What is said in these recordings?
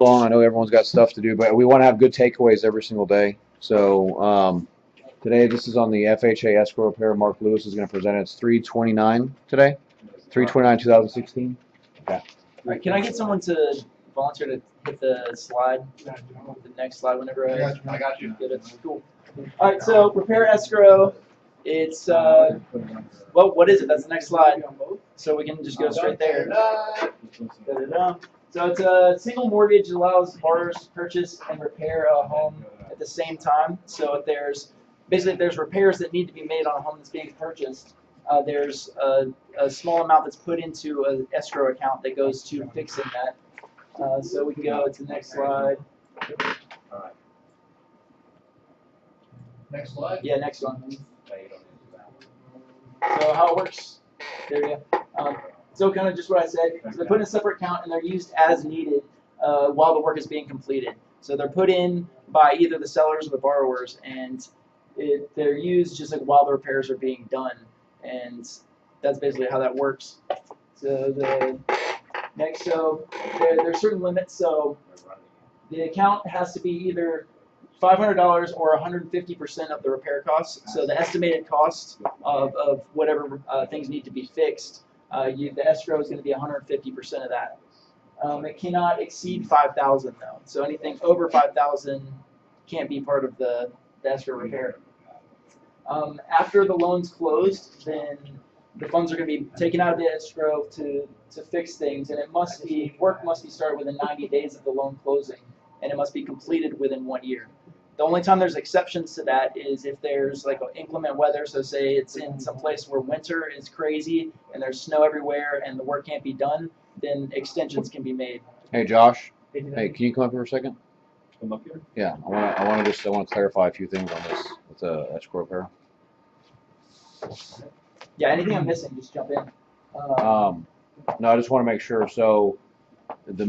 long. I know everyone's got stuff to do, but we want to have good takeaways every single day. So today, this is on the FHA escrow repair. Mark Lewis is going to present it. It's 3/29 today, 3/29/2016. Okay. All right, can I get someone to volunteer to hit the slide, the next slide whenever I got you. Get it. Cool. All right, so repair escrow. It's well, what is it? That's the next slide. So we can just go straight there. Da-da-da. So it's a single mortgage that allows borrowers to purchase and repair a home at the same time. So if there's repairs that need to be made on a home that's being purchased, there's a small amount that's put into an escrow account that goes to fixing that. So we can go to the next slide. All right. Next slide. Yeah, next one. So how it works, there you go. So kind of just what I said. So they're put in a separate account and they're used as needed while the work is being completed. So they're put in by either the sellers or the borrowers, and they're used just like while the repairs are being done. And that's basically how that works. So the next, so there's certain limits. So the account has to be either $500 or 150% of the repair costs. So the estimated cost of whatever things need to be fixed, the escrow is going to be 150% of that. It cannot exceed 5,000 though. So anything over 5,000 can't be part of the escrow repair. After the loan's closed, then the funds are going to be taken out of the escrow to fix things, and work must be started within 90 days of the loan closing, and it must be completed within 1 year. The only time there's exceptions to that is if there's like inclement weather. So say it's in some place where winter is crazy and there's snow everywhere and the work can't be done, then extensions can be made. Hey, Josh. Hey, can you come up here a second? Come up here. Yeah, I want to clarify a few things on this with the escrow repair. Yeah, anything I'm missing, just jump in. No, I just want to make sure. So the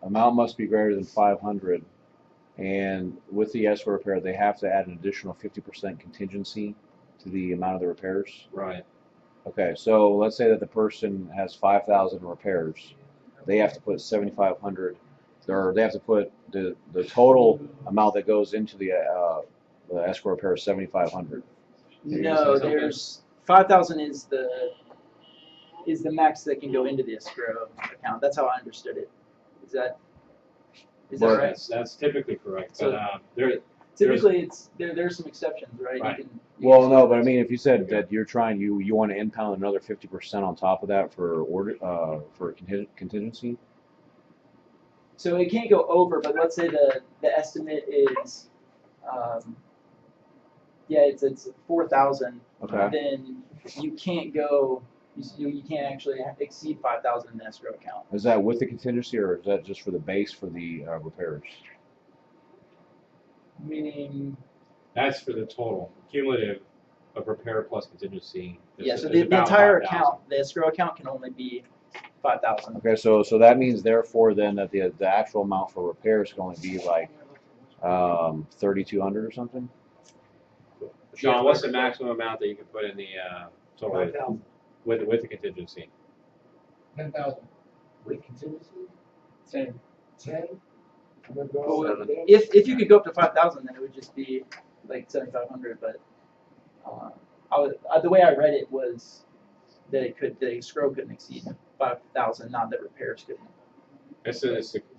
amount must be greater than 500. And with the escrow repair, they have to add an additional 50% contingency to the amount of the repairs. Right. Okay, so let's say that the person has 5,000 repairs. They have to put 7,500, or they have to put the total amount that goes into the escrow repair is 7,500. No, there's 5,000 is the max that can go into the escrow account. That's how I understood it. Is that right? That's typically correct. So, but typically, there's some exceptions, right? Right. You can No, but I mean, if you said that you want to impound another 50% on top of that for contingency. So it can't go over, but let's say the estimate is, it's 4,000. Okay. Then you can't go. You can't actually exceed 5,000 in the escrow account. Is that with the contingency, or is that just for the base for the repairs? Meaning. that's for the total cumulative of repair plus contingency. Yeah. So the entire account, the escrow account, can only be 5,000. Okay, so that means therefore then that the actual amount for repairs can only be like 3,200 or something. Sean, what's the maximum amount that you can put in the total 5,000. with the contingency? 10,000. With contingency? 10. 10? Well, if you could go up to 5,000, then it would just be like 7,500. But the way I read it was that the escrow couldn't exceed 5,000, not that repairs couldn't. It's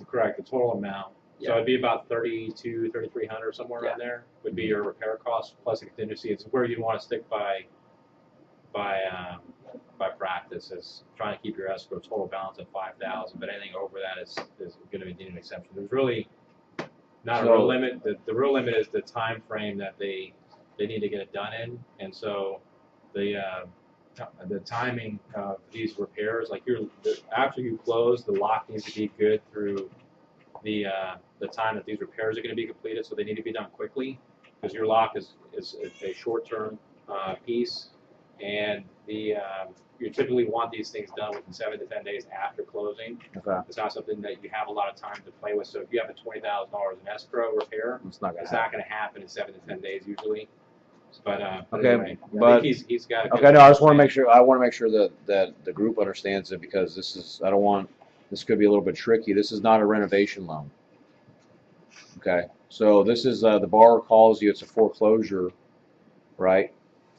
correct. The total amount. Yeah. So it'd be about 3,200, 3,300 somewhere around there would be your repair cost plus the contingency. It's where you'd want to stick by practice is trying to keep your escrow total balance at 5,000, but anything over that is going to be deemed an exception. There's really not a real limit. The real limit is the time frame that they need to get it done in, and so the timing of these repairs, like after you close, the lock needs to be good through the time that these repairs are going to be completed, so they need to be done quickly because your lock is a short-term piece, and you typically want these things done within 7 to 10 days after closing. Okay. It's not something that you have a lot of time to play with. So if you have a $20,000 in escrow repair, It's not not going to happen in 7 to 10 days usually. But Okay, anyway, I but- think he's got. Okay, no, I just want to make sure. I want to make sure that the group understands it because this is. I don't want this could be a little bit tricky. This is not a renovation loan. Okay, so this is the borrower calls you. It's a foreclosure, right?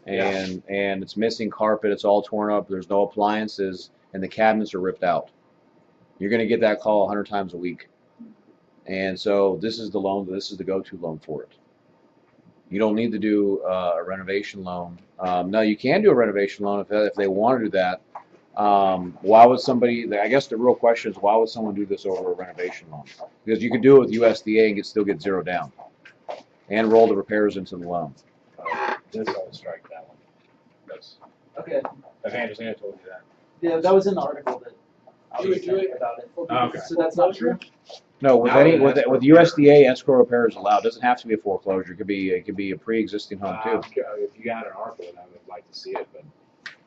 And it's missing carpet. It's all torn up. There's no appliances, and the cabinets are ripped out. You're going to get that call 100 times a week. And so this is the loan. This is the go-to loan for it. You don't need to do a renovation loan. Now you can do a renovation loan if they want to do that. Why would somebody? I guess the real question is, why would someone do this over a renovation loan? Because you could do it with USDA and still get zero down, and roll the repairs into the loan. This I would strike that one. That's, Okay. Evangeline told you that. Yeah, that was in the article that I You was would do saying it? about it. Okay. So that's not true. No, with Now any with with USDA escrow repair is allowed. It doesn't have to be a foreclosure. It could be a pre-existing home too. If you got an article, I would like to see it, but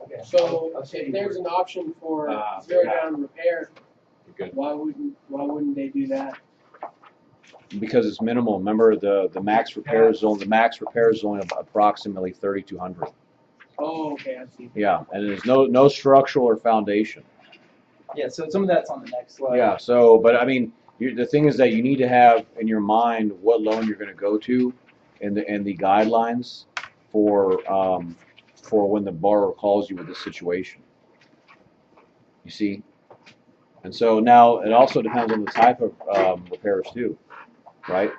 Okay. So I'll say if there's an option for Ah, zero yeah. down repair, you're good. why wouldn't they do that? Because it's minimal. Remember the max repair is only approximately 3,200. Oh, okay, I see. Yeah, and there's no structural or foundation. Yeah, so some of that's on the next slide. Yeah. So, but I mean, the thing is that you need to have in your mind what loan you're going to go to, and the guidelines for when the borrower calls you with this situation. You see, and so now it also depends on the type of repairs too, right?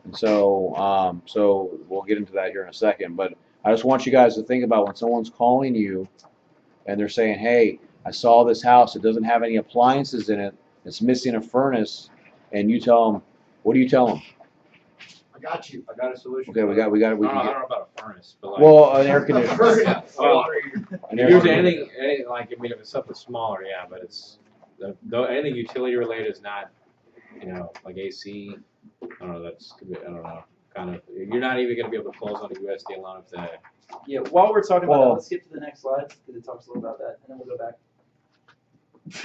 And so so we'll get into that here in a second. But I just want you guys to think about when someone's calling you, and they're saying, "Hey, I saw this house. It doesn't have any appliances in it. It's missing a furnace," and you tell them, what do you tell them? I got you. I got a solution. Okay, we I can don't get know about a furnace, but like. well an air conditioner. Yeah. Well, An air usually conditioner. anything like, I mean, if it's something smaller, yeah, but it's, anything utility related is not, like AC, I don't know, I don't know, kind of, you're not even gonna be able to close on a USDA loan if the, Yeah, while we're talking about Well- that, let's skip to the next slide because it talks a little about that, and then we'll go back. This is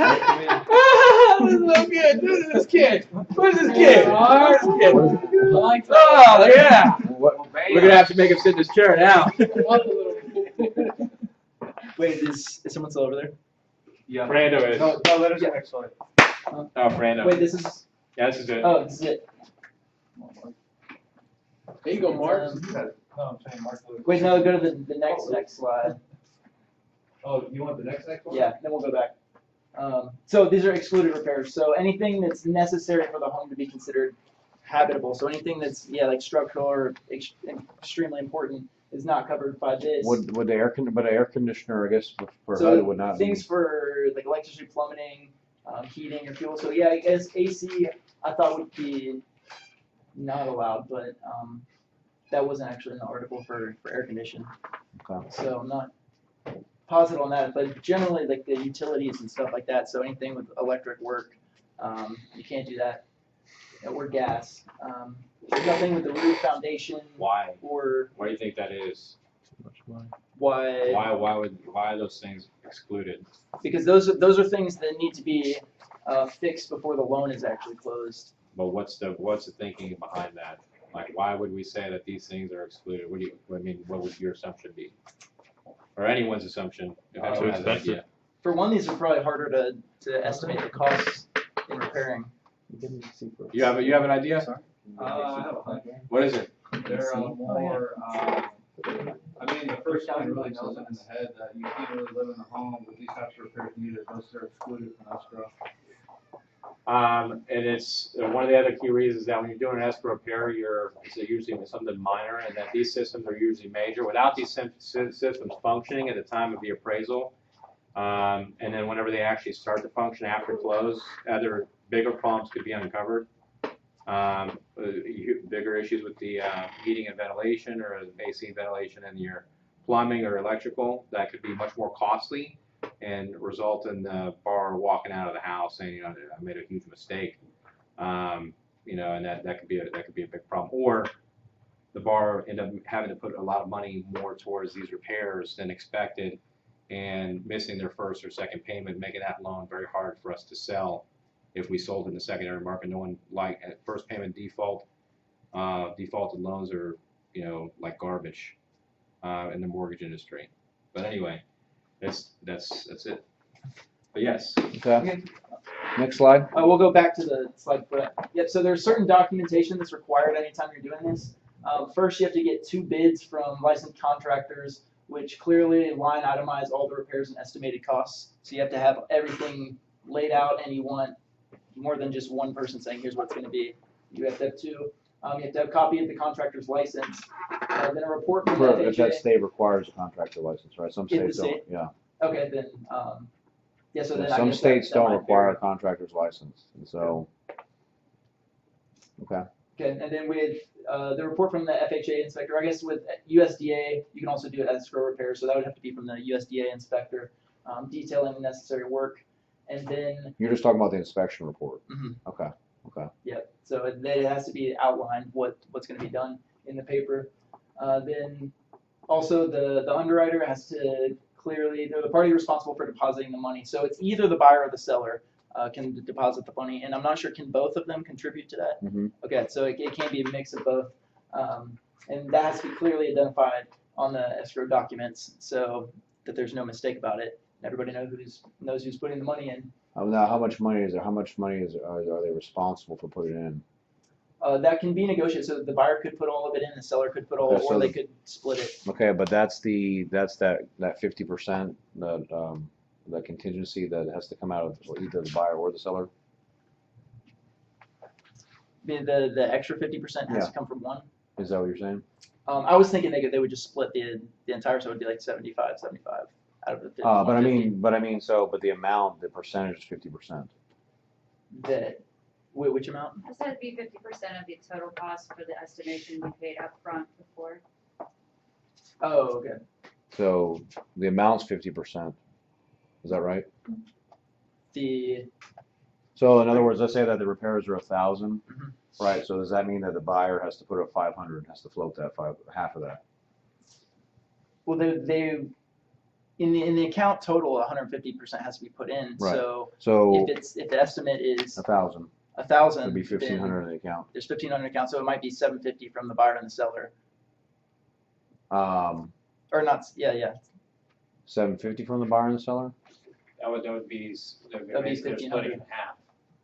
so good. This is this kid. Who's this kid? What Oh, yeah. What, We're gonna have to make him sit in this chair now. Wait, is someone still over there? Yeah. Brando is. No, let us go next slide. Oh, Brando. Wait, this is. Yeah, this is it. Oh, this is it. There you go, Mark. No, I'm saying Mark. Wait, no, go to the next slide. Oh, you want the next one? Yeah, then we'll go back. So these are excluded repairs. So anything that's necessary for the home to be considered habitable. So anything that's like structural or extremely important is not covered by this. would the but an air conditioner, I guess, for So HUD would not be. things for like electricity, plumbing, heating, or fuel. So yeah, I guess AC I thought would be not allowed, but that wasn't actually in the article for air conditioning. Okay. So I'm not positive on that, but generally like the utilities and stuff like that. So anything with electric work, you can't do that. Or gas. There's nothing with the roof foundation. Why? Or Why do you think that is? why? Why are those things excluded? Because those are things that need to be fixed before the loan is actually closed. But what's the thinking behind that? Like, why would we say that these things are excluded? What would your assumption be? Or anyone's assumption, if anyone has an idea. For one, these are probably harder to estimate the costs in repairing. You have an idea? I have a hunch. What is it? They're more, I mean, the first one really knows it in the head that you can't really live in the home with these types of repairs needed. Those are excluded from escrow. And it's one of the other key reasons that when you're doing an escrow repair, it's usually something minor, and that these systems are usually major. Without these systems functioning at the time of the appraisal, and then whenever they actually start to function after close, other bigger problems could be uncovered. Bigger issues with the heating and ventilation, or AC ventilation in your plumbing or electrical, that could be much more costly and result in the borrower walking out of the house saying, I made a huge mistake, and that could be a big problem. Or the borrower end up having to put a lot of money more towards these repairs than expected, and missing their first or second payment, making that loan very hard for us to sell. If we sold in the secondary market, no one at first payment defaulted loans are like garbage in the mortgage industry. But anyway. That's it. But yes. Okay. Next slide. We'll go back to the slide. Yep. So there's certain documentation that's required anytime you're doing this. First, you have to get 2 bids from licensed contractors, which clearly line itemize all the repairs and estimated costs. So you have to have everything laid out, and you want more than just one person saying, "Here's what it's going to be." You have to have 2. You have to have a copy of the contractor's license, then a report from the If FHA. that state requires a contractor license, right? Some If the states don't. state- Yeah. Okay, then yeah. So then I Some guess states that don't might require vary. a contractor's license, and so. Okay. Okay, and then with the report from the FHA inspector, I guess with USDA, you can also do Escrow repairs, so that would have to be from the USDA inspector, detailing the necessary work, and then, You're just talking about the inspection report. Mhm. Okay. Okay. yeah, so it has to be outlined what's gonna be done in the paper. Then also the underwriter has to clearly, they're the party responsible for depositing the money, so it's either the buyer or the seller can deposit the money, and I'm not sure, can both of them contribute to that? Mm-hmm. Okay, so it can be a mix of both, and that has to be clearly identified on the escrow documents, so that there's no mistake about it. Everybody knows who's putting the money in. Now, how much money is there? How much money are they responsible for putting in? That can be negotiated, so the buyer could put all of it in, the seller could put all, Okay, so or they the- could split it. Okay, but that's that 50% the contingency that has to come out of either the buyer or the seller. The extra 50% has Yeah. to come from one. Is that what you're saying? I was thinking they would just split the entire, so it'd be like 75 out of the 50. But the amount, the percentage is 50%. Which amount? I said it'd be 50% of the total cost for the estimation we paid up front before. Oh, okay. So the amount's 50%. Is that right? So in other words, let's say that the repairs are 1,000, Mhm. right? So does that mean that the buyer has to put up 500, has to float that half of that? Well, they in the account total, 150% has to be put in. Right. So So if the estimate is 1,000, 1,000, it'd be then 1,500 in the account. there's 1,500 account, so it might be 750 from the buyer and the seller, or not? Yeah. 750 from the buyer and the seller. That would be, That'd be they're splitting 1,500. in half.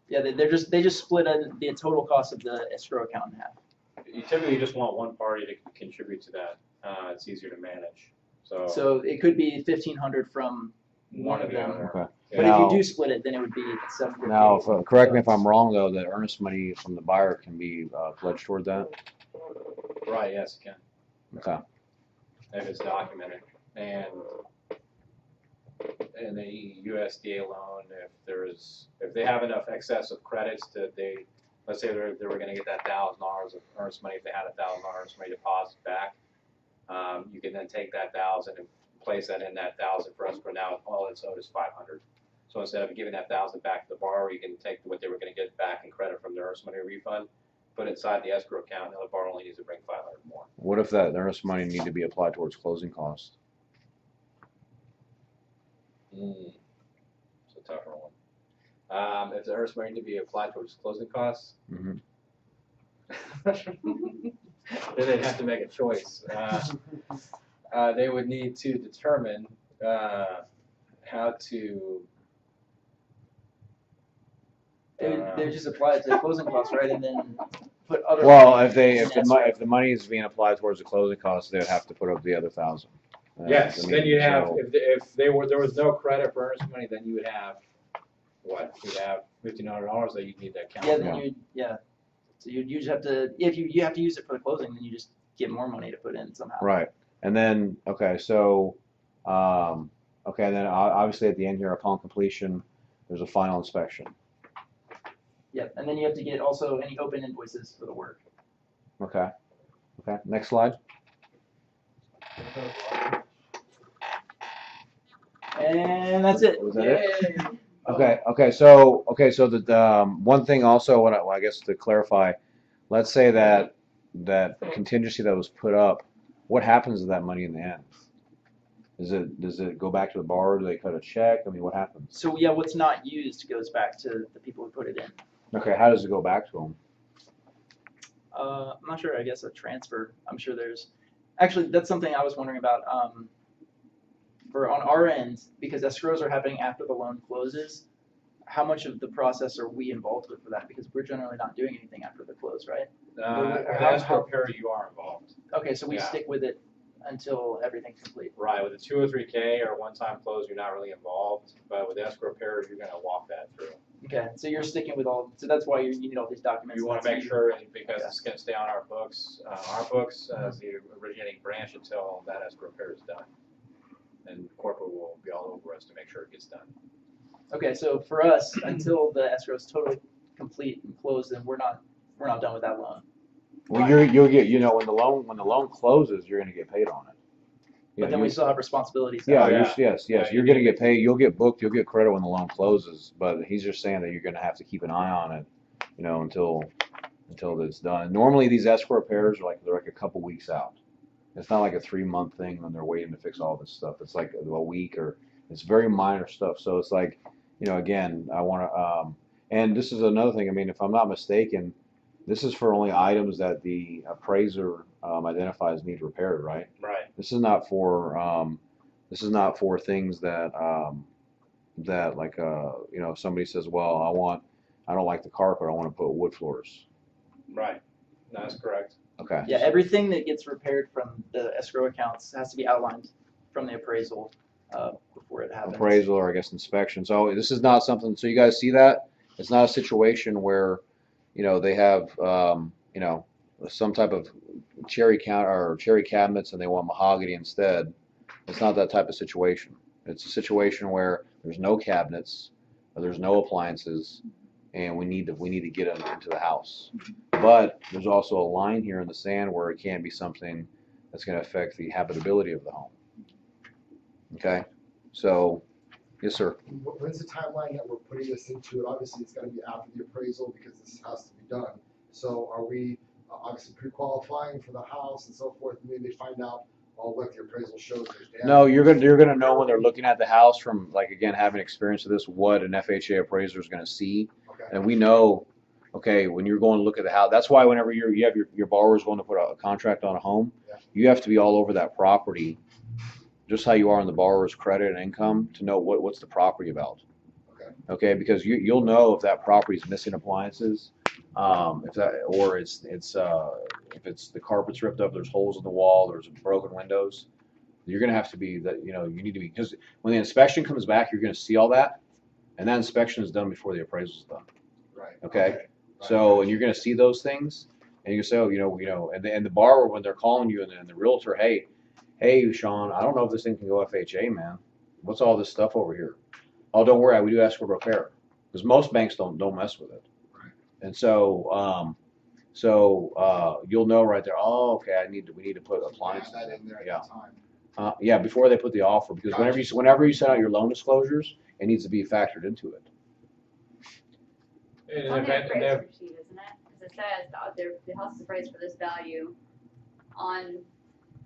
Yeah, they just split the total cost of the escrow account in half. You typically just want one party to contribute to that. It's easier to manage. So it could be 1,500 from one or of the them. other. Okay. But Now- if you do split it, then it would be 750. Now, correct me if I'm wrong though, that earnest money from the buyer can be pledged toward that. Right, yes, you can, Okay. if it's documented. And the USDA loan, if they have enough excess of credits that let's say they were gonna get that $1,000 of earnest money, if they had $1,000 earnest money deposit back, you can then take that 1,000 and place that in that 1,000 for escrow. Now all it's owed is 500. So instead of giving that 1,000 back to the borrower, you can take what they were gonna get back in credit from their earnest money refund, put it inside the escrow account, and the borrower only needs to bring 500 more. What if that earnest money need to be applied towards closing costs? It's a tougher one. If the earnest money need to be applied towards closing costs, Mm-hmm. then they'd have to make a choice. They would need to determine how to. They just apply it to the closing costs, right, and then put other. Well, money if in escrow. the money is being applied towards the closing costs, they'd have to put up the other 1,000. Yes, I mean, then you'd have, so- if there was no credit for earnest money, then you would have, what, you'd have $1,500 that you'd need that account. Yeah, then so you just have to, if you have to use it for the closing, then you just get more money to put in somehow. Right, and then and then obviously at the end here, upon completion, there's a final inspection. Yep, and then you have to get also any open invoices for the work. Okay. Next slide. And that's it. Was that it? Okay. So the one thing also, I guess to clarify, let's say that contingency that was put up, what happens to that money in the end? Does it go back to the borrower? Do they cut a check? I mean, what happens? So yeah, what's not used goes back to the people who put it in. Okay, how does it go back to them? I'm not sure. I guess a transfer. I'm sure actually that's something I was wondering about. For on our end, because escrows are happening after the loan closes, how much of the process are we involved with for that? Because we're generally not doing anything after the close, right? With escrow repair, you are involved. Okay, so we Yeah. stick with it until everything's complete. Right, with a 2 or 3K or one-time close, you're not really involved, but with escrow repair, you're gonna walk that through. Okay, so you're sticking with all, so that's why you need all these documents. You wanna That's make sure, because it's gonna stay on our books as the originating branch until that escrow repair is done. And corporate will be all over us to make sure it gets done. Okay, so for us, until the escrow is totally complete and closed, then we're not done with that loan. Well, you'll get, when the loan closes, you're gonna get paid on it. But then we still have responsibilities. Yeah, Yeah. yes, Yeah, you're gonna get paid, you'll get booked, you'll get credit when the loan closes, but he's just saying that you're gonna have to keep an eye on it, until it's done. Normally, these escrow repairs they're like a couple weeks out. It's not like a 3-month thing when they're waiting to fix all this stuff. It's like a week, or it's very minor stuff. So it's like, again, I wanna, and this is another thing, I mean, if I'm not mistaken, this is for only items that the appraiser identifies need repaired, right? Right. This is not for things that if somebody says, well, I don't like the carpet, I want to put wood floors. Right, that's correct. Okay. Yeah, everything that gets repaired from the escrow accounts has to be outlined from the appraisal before it happens. Appraisal, or I guess inspection. So this is not something. So you guys see that? It's not a situation where, they have some type of cherry cabinets and they want mahogany instead. It's not that type of situation. It's a situation where there's no cabinets, or there's no appliances, and we need to get them into the house. But there's also a line here in the sand where it can't be something that's going to affect the habitability of the home. Okay, so yes, sir. When's the timeline that we're putting this into? Obviously, it's got to be after the appraisal because this has to be done. So are we obviously pre-qualifying for the house and so forth? And then they find out, look, the appraisal shows there's damage. No, you're gonna know when they're looking at the house from, again, having experience of this, what an FHA appraiser is gonna see. Okay. And we know, okay, when you're going to look at the house, that's why whenever you have your borrower's going to put a contract on a home, Yeah. you have to be all over that property, just how you are on the borrower's credit and income, to know what's the property about. Okay. Okay, because you'll know if that property is missing appliances, if the carpet's ripped up, there's holes in the wall, there's broken windows. You're gonna have to be you need to be, because when the inspection comes back, you're gonna see all that, and that inspection is done before the appraisal is done. Right. Okay. Right. So, and you're gonna see those things, and you say, and the borrower, when they're calling you, and the realtor, hey, Sean, I don't know if this thing can go FHA, man. What's all this stuff over here? Oh, don't worry, we do escrow repair, because most banks don't mess with it. Right. And so, you'll know right there. Oh, okay, we need to put appliances. That in there at Yeah. the time. Before they put the offer, because Gotcha. whenever you send out your loan disclosures, it needs to be factored into it. It's on the appraiser sheet, isn't it? Because it says the house is appraised for this value on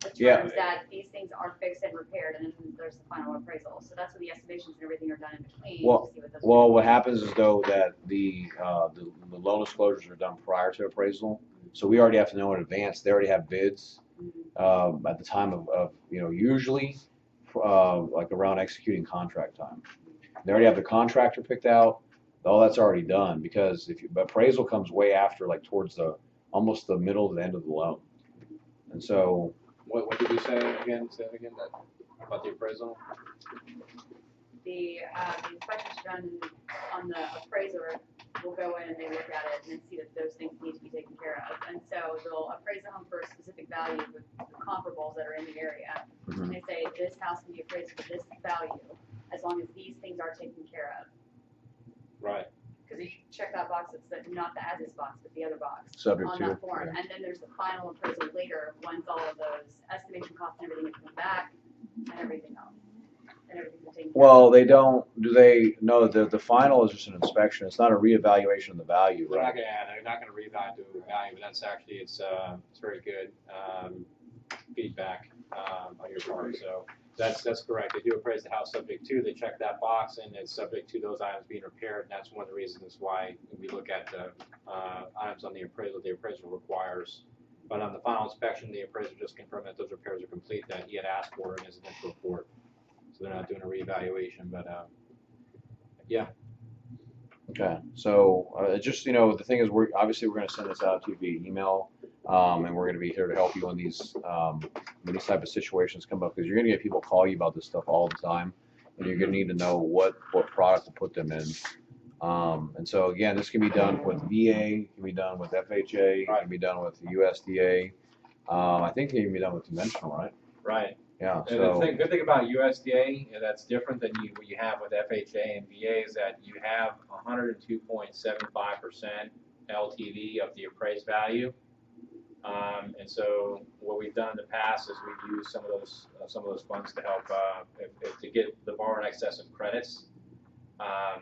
the Yeah. terms that these things are fixed and repaired, and then there's the final appraisal. So that's where the estimations and everything are done in between. Well- to see what those Well, are. what happens is though that the loan disclosures are done prior to appraisal, so we already have to know in advance. They already have bids at the time of usually around executing contract time. They already have the contractor picked out. All that's already done, because but appraisal comes way after, towards almost the middle to the end of the loan. And so, What did you say again? Say it again, about the appraisal? The inspections done on the appraiser will go in and they look at it and then see that those things need to be taken care of. And so they'll appraise the home for a specific value with the comparables that are in the area. Mhm. And they say this house can be appraised for this value as long as these things are taken care of. Right. Because you check that box, it's not the as-is box, but the other box subject on to. that form. And then there's the final appraisal later, once all of those estimation costs and everything have come back and everything else. And everything's been taken care of. Well, they don't. Do they? No. The final is just an inspection. It's not a reevaluation of the value, They're right? not gonna revalue the value, but that's actually, it's very good feedback on your part. So that's correct. They do appraise the house subject to, they check that box, and it's subject to those items being repaired. And that's one of the reasons why we look at the items on the appraisal requires. But on the final inspection, the appraiser just confirmed that those repairs are complete that he had asked for in his initial report. So they're not doing a reevaluation, but yeah. Okay, so just, the thing is, we're going to send this out to you via email, and we're going to be here to help you when when these type of situations come up, because you're going to get people call you about this stuff all the time, and you're going to need to know what product to put them in. And so again, this can be done with VA, can be done with FHA, can be done with USDA. I think it can be done with conventional, right? Right. Yeah. And the good thing about USDA, and that's different than what you have with FHA and VA, is that you have 102.75% LTV of the appraised value. And so what we've done in the past is we've used some of those funds to help to get the borrower in excess of credits,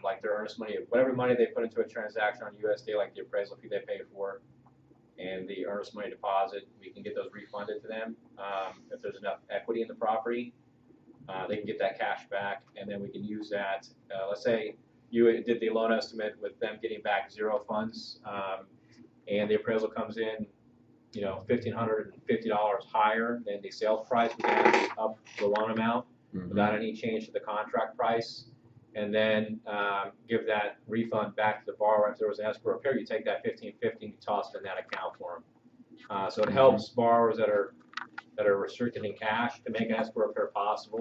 like their earnest money, whatever money they put into a transaction on USDA, like the appraisal fee they pay for, and the earnest money deposit, we can get those refunded to them. If there's enough equity in the property, they can get that cash back, and then we can use that. Let's say you did the loan estimate with them getting back zero funds, and the appraisal comes in, $1,550 higher than the sales price. We can actually up the loan amount without any change to the contract price, and then give that refund back to the borrower. If there was an escrow repair, you take that $1,550 and you toss it in that account for them. So it helps borrowers that are restricted in cash to make an escrow repair possible,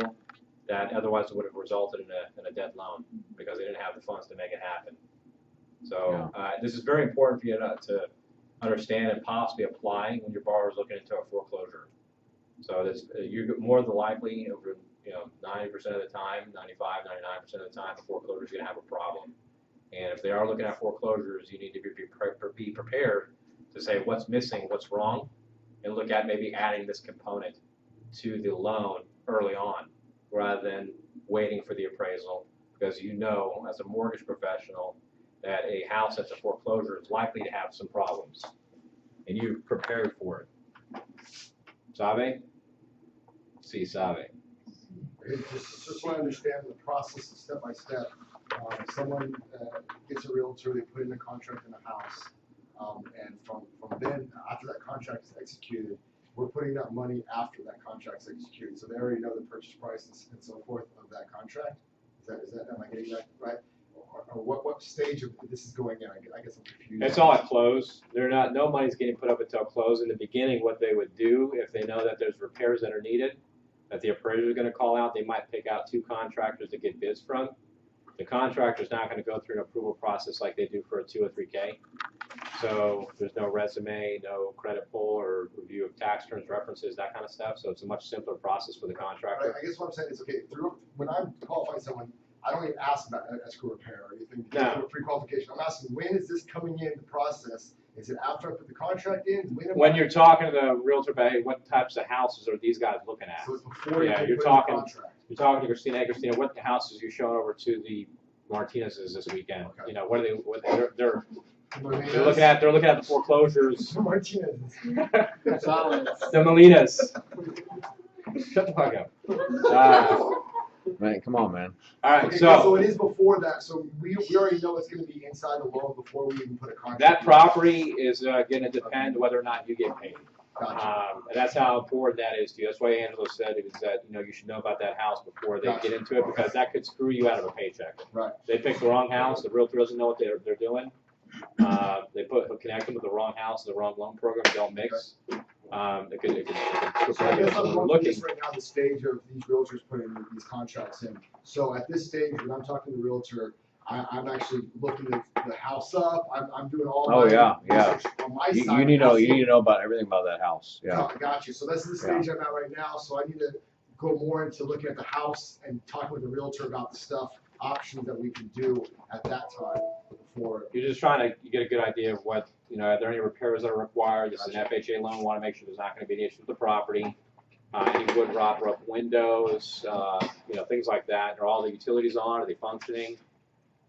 that otherwise would have resulted in a dead loan because they didn't have the funds to make it happen. So this is very important for you to understand and possibly apply when your borrower is looking into a foreclosure. So you're more than likely, over 90% of the time, 95, 99% of the time, the foreclosure is going to have a problem. And if they are looking at foreclosures, you need to be prepared to say what's missing, what's wrong, and look at maybe adding this component to the loan early on, rather than waiting for the appraisal, because as a mortgage professional that a house that's a foreclosure is likely to have some problems, and you've prepared for it. Sabe? Si sabe. Just want to understand the process step by step. Someone gets a realtor, they put in a contract in a house, and from then, after that contract is executed, we're putting that money after that contract's executed. So they already know the purchase price and so forth of that contract. Is that am I getting that right? Or what stage of this is going in? I guess I'm confused. It's all at close. No money's getting put up until close. In the beginning, what they would do, if they know that there's repairs that are needed, that the appraiser is going to call out, they might pick out 2 contractors to get bids from. The contractor's not going to go through an approval process like they do for a 203K. So there's no resume, no credit pull or review of tax returns, references, that kind of stuff. So it's a much simpler process for the contractor. I guess what I'm saying is, okay, when I'm qualifying someone, I don't even ask about an escrow repair or anything. No. Pre-qualification. I'm asking, when is this coming in the process? Is it after I put the contract in? When you're talking to the realtor about, hey, what types of houses are these guys looking at? So it's before Yeah, you you're put talking- in the contract. You're talking to Christina. Hey, Christina, what houses you showing over to the Martinez's this weekend? Okay. What are they're Martinez. they're looking at the foreclosures. Martinez. Solid. The Molinas. Shut the fuck up. Man, come on, man. All right, Okay, so it is before that. So we already know it's going to be inside the loan before we even put a contract. that in. property is going to depend whether or not you get paid. Gotcha. And that's how important that is to you. That's why Angelo said it is that you should know about that house before they Gotcha. get into it, because that could screw you out of a paycheck. Right. They pick the wrong house. The realtor doesn't know what they're doing. They connect them with the wrong house, the wrong loan program. Don't mix. It could So I guess I'm going through looking. this right now, the stage of these realtors putting these contracts in. So at this stage, when I'm talking to the realtor, I'm actually looking the house up. I'm doing all Oh, my yeah. research on my You side. need to know about everything about that house. Yeah. I got you. So this is the stage I'm at right now. So I need to go more into looking at the house and talking with the realtor about the stuff, options that we can do at that time before. You're just trying to get a good idea of what, are there any repairs that are required? This is an FHA loan. We want to make sure there's not going to be any issue with the property. Any wood rot, rough windows, things like that. Are all the utilities on? Are they functioning?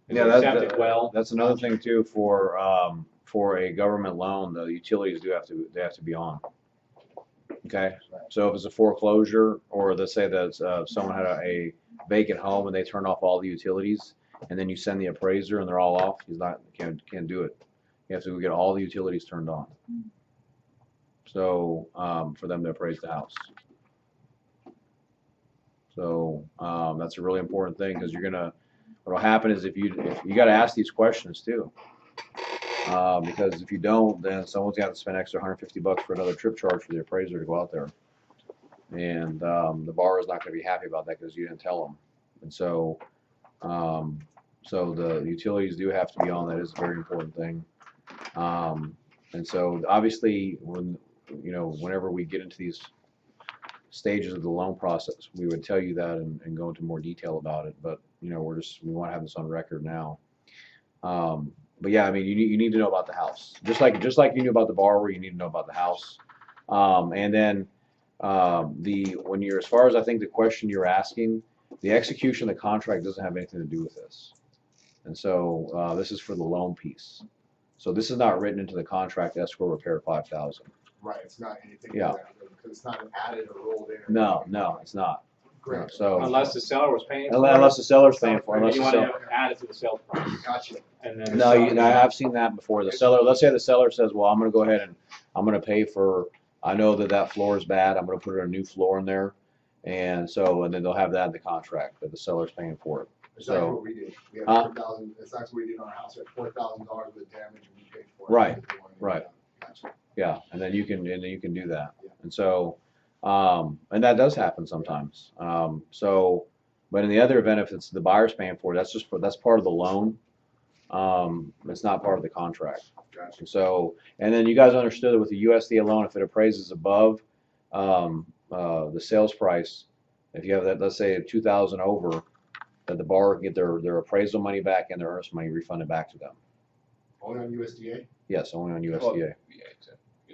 Is Yeah, the septic well? that's another thing too for a government loan. The utilities they have to be on. Okay, so if it's a foreclosure, or let's say that someone had a vacant home and they turn off all the utilities, and then you send the appraiser and they're all off, can't do it. You have to get all the utilities turned on. So for them to appraise the house. So that's a really important thing, because what'll happen is if you got to ask these questions too, because if you don't, then someone's got to spend extra $150 for another trip charge for the appraiser to go out there, and the borrower is not going to be happy about that because you didn't tell them, and so the utilities do have to be on. That is a very important thing, and so obviously whenever we get into these stages of the loan process, we would tell you that and go into more detail about it. But we want to have this on record now. But yeah, I mean, you need to know about the house, just like you knew about the borrower, you need to know about the house. And then when you're, as far as I think the question you're asking, the execution of the contract doesn't have anything to do with this. And so this is for the loan piece. So this is not written into the contract, escrow repair 5,000. Right, it's not anything. Yeah. Because it's not added or rolled in. No, it's not. Great. So Unless the seller was paying for unless the seller's paying for it, it, unless you the want seller. to add it to the sales price. Gotcha. And then No, I've seen that before. The seller, let's say the seller says, well, I'm going to go ahead and I'm going to pay for, I know that floor is bad, I'm going to put a new floor in there. And then they'll have that in the contract, that the seller's paying for it. Exactly So, what we did. We had Huh? 4,000, that's what we did on our house. We had $4,000 worth of damage and we paid for it. Right, because we wanted to right. get it done. Gotcha. yeah, and then you can do that. Yeah. And so, and that does happen sometimes. But in the other event, if it's the buyer's paying for it, that's part of the loan. It's not part of the contract. Gotcha. So, and then you guys understood that with the USDA loan, if it appraises above the sales price, if you have that, let's say 2,000 over, that the borrower can get their appraisal money back and their earnest money refunded back to them. Only on USDA? Yes, only on USDA.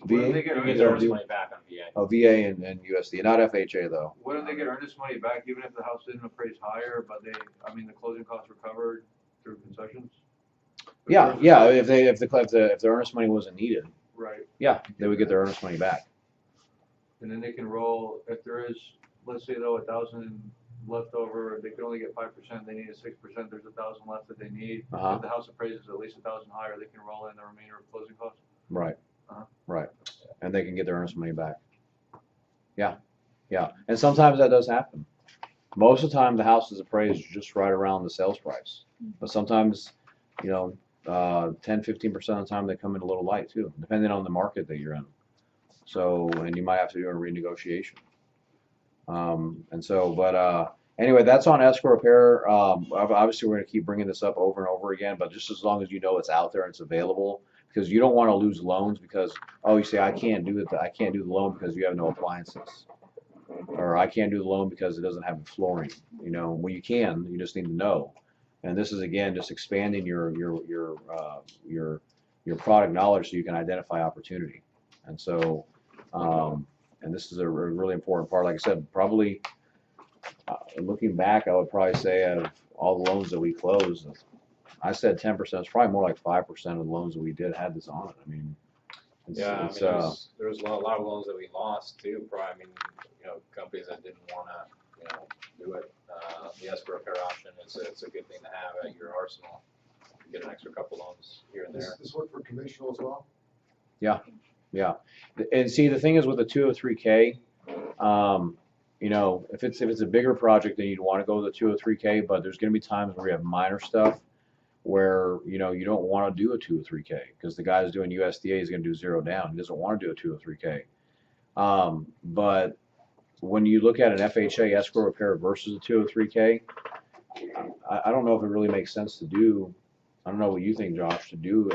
Where do they VA? get you get earnest their money? earnest money back on VA. Oh, VA and USDA, not FHA though. Where do they get earnest money back, even if the house didn't appraise higher, but the closing costs were covered through concessions? Yeah, if the earnest money wasn't needed, Right, yeah, they would get their earnest money back. and then they can roll, if there is, let's say though, 1,000 left over, they can only get 5%, they need a 6%, there's 1,000 left that they need. Uh-huh. If the house appraises at least 1,000 higher, they can roll in the remainder of closing costs. Right, Uh-huh. right, and they can get their earnest money back. Yeah, and sometimes that does happen. Most of the time, the house is appraised just right around the sales price, but sometimes, 10-15% of the time they come in a little light too, depending on the market that you're in. So, and you might have to do a renegotiation. Anyway, that's on escrow repair. Obviously, we're going to keep bringing this up over and over again, but just as long as you know it's out there and it's available, because you don't want to lose loans because, you say, I can't do the loan because you have no appliances, or I can't do the loan because it doesn't have the flooring. Well, you can. You just need to know. And this is again just expanding your product knowledge so you can identify opportunity. And so, and this is a really important part. Like I said, probably looking back, I would probably say out of all the loans that we closed, I said 10%. It's probably more like 5% of the loans that we did had this on it. I mean, There was a lot of loans that we lost too. Probably, companies that didn't want to, do it. The escrow repair option it's a good thing to have at your arsenal. You get an extra couple loans here and there. This work for conventional as well? Yeah. And see, the thing is with the 203K, if it's a bigger project, then you'd want to go with the 203K, but there's going to be times where you have minor stuff where, you don't want to do a 203K because the guy who's doing USDA is going to do 0 down. He doesn't want to do a 203K. But when you look at an FHA escrow repair versus a 203K, I don't know if it really makes sense to do. I don't know what you think, Josh, to do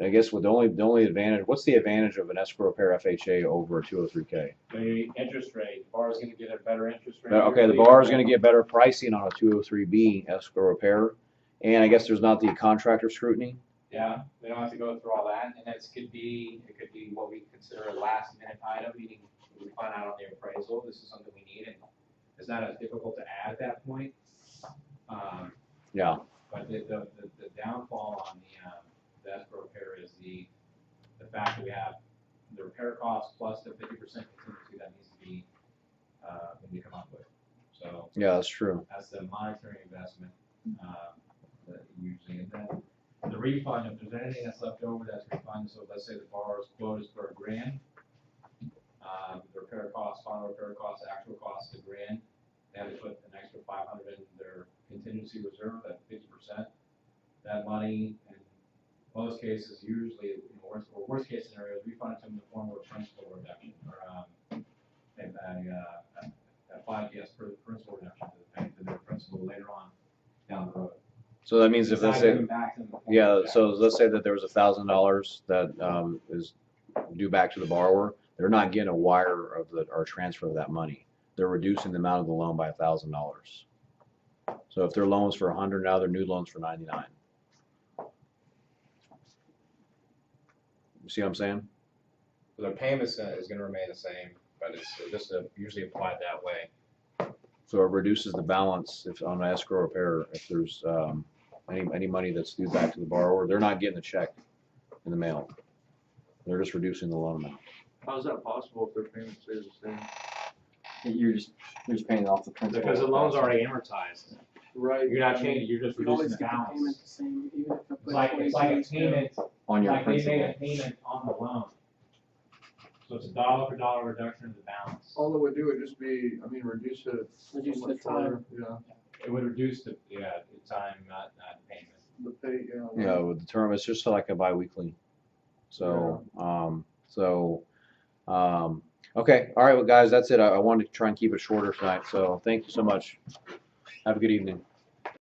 I guess with the only advantage, what's the advantage of an escrow repair FHA over a 203K? The interest rate, the borrower's going to get a better interest rate. Okay, the borrower's going to get better pricing on a 203B escrow repair, and I guess there's not the contractor scrutiny. Yeah, they don't have to go through all that, and it could be what we consider a last minute item, meaning we find out on the appraisal, this is something we need, and it's not as difficult to add at that point. Yeah. But the downfall on the escrow repair is the fact that we have the repair cost plus the 50% contingency that needs to be come up with. So Yeah, that's true. that's the monetary investment that usually, and then the refund, if there's anything that's left over that's refunded, so let's say the borrower's quote is for $1,000, the repair cost, final repair cost, actual cost is $1,000, they have to put an extra $500 in their contingency reserve, that 50%. That money, in most cases, usually, worst case scenarios, we fund it to them in the form of a principal reduction, or a 5 principal reduction to their principal later on down the road. So that means if It's not let's say, giving back to them. yeah, so let's say that there was $1,000 that is due back to the borrower, they're not getting a wire of or transfer of that money. They're reducing the amount of the loan by $1,000. So if their loan's for 100 now, their new loan's for 99. You see what I'm saying? So their payments is gonna remain the same, but it's just usually applied that way. So it reduces the balance if on an escrow repair, if there's any money that's due back to the borrower, they're not getting a check in the mail. They're just reducing the loan amount. How is that possible if their payment stays the same? You're just paying off the principal. Because the loan's already amortized. Right. You're not changing, you're just You reducing always the get the payment balance. the same, even if the. It's like a payment, on your like they made a principal. payment on the loan. So it's a dollar for dollar reduction of the balance. All it would do would just be, reduce it. Reduce so the much further, time. Yeah, It would reduce the time, not payment. the pay, yeah. Yeah, with the term, it's just like a biweekly. So, okay, all right, well, guys, that's it. I wanted to try and keep it shorter tonight, so thank you so much. Have a good evening.